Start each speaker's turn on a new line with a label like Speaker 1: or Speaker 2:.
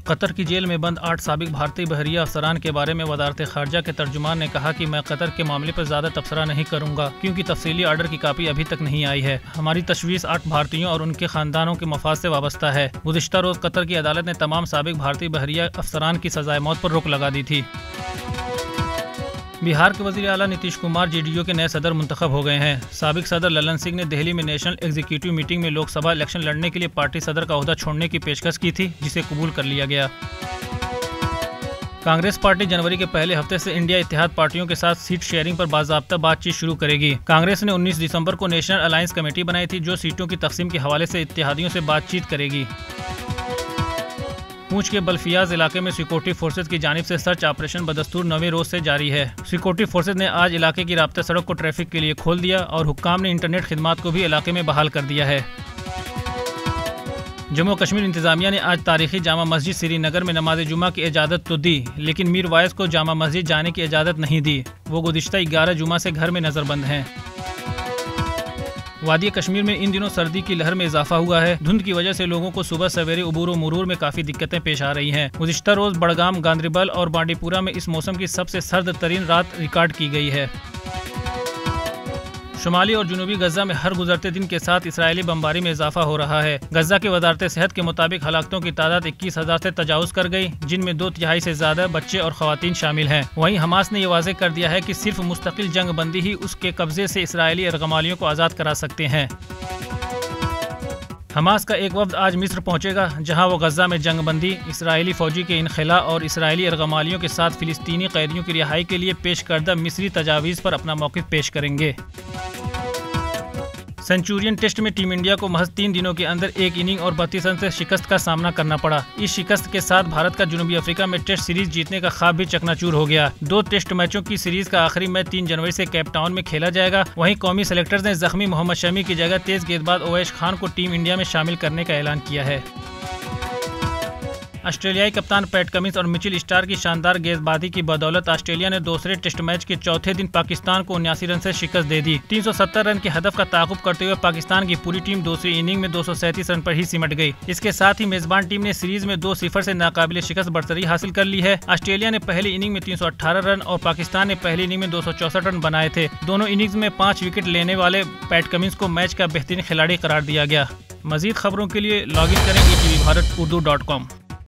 Speaker 1: Qatar की jail में बंद 8 साबिक भारतीय बहरिया अफसरान के बारे में वजारत खारजा के तर्जुमान ने कहा कि मैं कतर के मामले पर ज़्यादा तबसरा नहीं करूंगा क्योंकि तफसीली आर्डर की कापी अभी तक नहीं आई है। हमारी तशवीश 8 भारतीयों और उनके खानदानों के मफाद से वाबस्ता है। गुज़िश्ता रोज़ कतर की अदालत ने तमाम साबिक भारतीय बहरिया अफसरान की सजाए मौत पर रोक लगा दी थी। बिहार के वज़ीर आला नीतीश कुमार जेडीयू के नए सदर मुंतखब हो गए हैं। साबिक सदर ललन सिंह ने दिल्ली में नेशनल एग्जीक्यूटिव मीटिंग में लोकसभा इलेक्शन लड़ने के लिए पार्टी सदर का ओहदा छोड़ने की पेशकश की थी, जिसे कबूल कर लिया गया। कांग्रेस पार्टी जनवरी के पहले हफ्ते से इंडिया इत्तेहाद पार्टियों के साथ सीट शेयरिंग पर बाज़ाब्ता बातचीत शुरू करेगी। कांग्रेस ने 19 दिसंबर को नेशनल अलायंस कमेटी बनाई थी, जो सीटों की तकसीम के हवाले से इत्तेहादियों से बातचीत करेगी। पूंछ के बल्फियाज इलाके में सिक्योरिटी फोर्सेज की जानिब से सर्च ऑपरेशन बदस्तूर 9वें रोज से जारी है। सिक्योरिटी फोर्सेज ने आज इलाके की राब्ता सड़क को ट्रैफिक के लिए खोल दिया और हुक्काम ने इंटरनेट खिदमात को भी इलाके में बहाल कर दिया है। जम्मू कश्मीर इंतजामिया ने आज तारीखी जामा मस्जिद श्रीनगर में नमाज जुमा की इजाज़त तो दी, लेकिन मीर वाइस को जामा मस्जिद जाने की इजाज़त नहीं दी। वो गुज़िश्ता 11 जुमा से घर में नज़रबंद हैं। वादी कश्मीर में इन दिनों सर्दी की लहर में इजाफा हुआ है। धुंध की वजह से लोगों को सुबह सवेरे उबूर मुरूर में काफ़ी दिक्कतें पेश आ रही हैं। गुज़िश्ता रोज़ बड़गाम, गांदरबल और बांडीपुरा में इस मौसम की सबसे सर्द तरीन रात रिकॉर्ड की गई है। शुमाली और जुनूबी गजा में हर गुजरते दिन के साथ इसराइली बमबारी में इजाफा हो रहा है। गजा की वजारत सेहत के मुताबिक हलाकतों की तादाद 21,000 से तजावुज़ कर गई, जिनमें 2/3 से ज़्यादा बच्चे और ख़वातीन शामिल हैं। वहीं हमास ने यह वाज़ेह कर दिया है कि सिर्फ मुस्तकिल जंग बंदी ही उसके कब्जे से इसराइली अरगमालियों को आज़ाद करा सकते हैं। हमास का एक वफ्द आज मिस्र पहुंचेगा, जहां वो गजा में जंग बंदी, इसराइली फौजी के इनखला और इसराइली अरगमालियों के साथ फिलिस्तीनी कैदियों की रिहाई के लिए पेश करदा मिस्री तजावीज़ पर अपना मौक़िफ़ पेश करेंगे। सेंचुरियन टेस्ट में टीम इंडिया को महज 3 दिनों के अंदर 1 इनिंग और 32 रन से शिकस्त का सामना करना पड़ा। इस शिकस्त के साथ भारत का जनूबी अफ्रीका में टेस्ट सीरीज जीतने का ख्वाब भी चकनाचूर हो गया। 2 टेस्ट मैचों की सीरीज का आखिरी मैच 3 जनवरी से केप टाउन में खेला जाएगा। वहीं कौमी सेलेक्टर्स ने जख्मी मोहम्मद शमी की जगह तेज गेंदबाज ओवैस खान को टीम इंडिया में शामिल करने का ऐलान किया है। ऑस्ट्रेलियाई कप्तान पैट कमिंस और मिचेल स्टार्क की शानदार गेंदबाजी की बदौलत ऑस्ट्रेलिया ने दूसरे टेस्ट मैच के चौथे दिन पाकिस्तान को 79 रन से शिकस्त दे दी। 370 रन के हदफ का ताक़ुब करते हुए पाकिस्तान की पूरी टीम दूसरी इनिंग में 237 रन पर ही सिमट गई। इसके साथ ही मेजबान टीम ने सीरीज में 2-0 से नाकाबिले शिकस्त बरतरी हासिल कर ली है। ऑस्ट्रेलिया ने पहली इनिंग में 318 रन और पाकिस्तान ने पहली इनिंग में 264 रन बनाए थे। दोनों इनिंग्स में 5 विकेट लेने वाले पैट कमिंस को मैच का बेहतरीन खिलाड़ी करार दिया गया। मजीद खबरों के लिए लॉगिन करें ETV Bharat Urdu.com।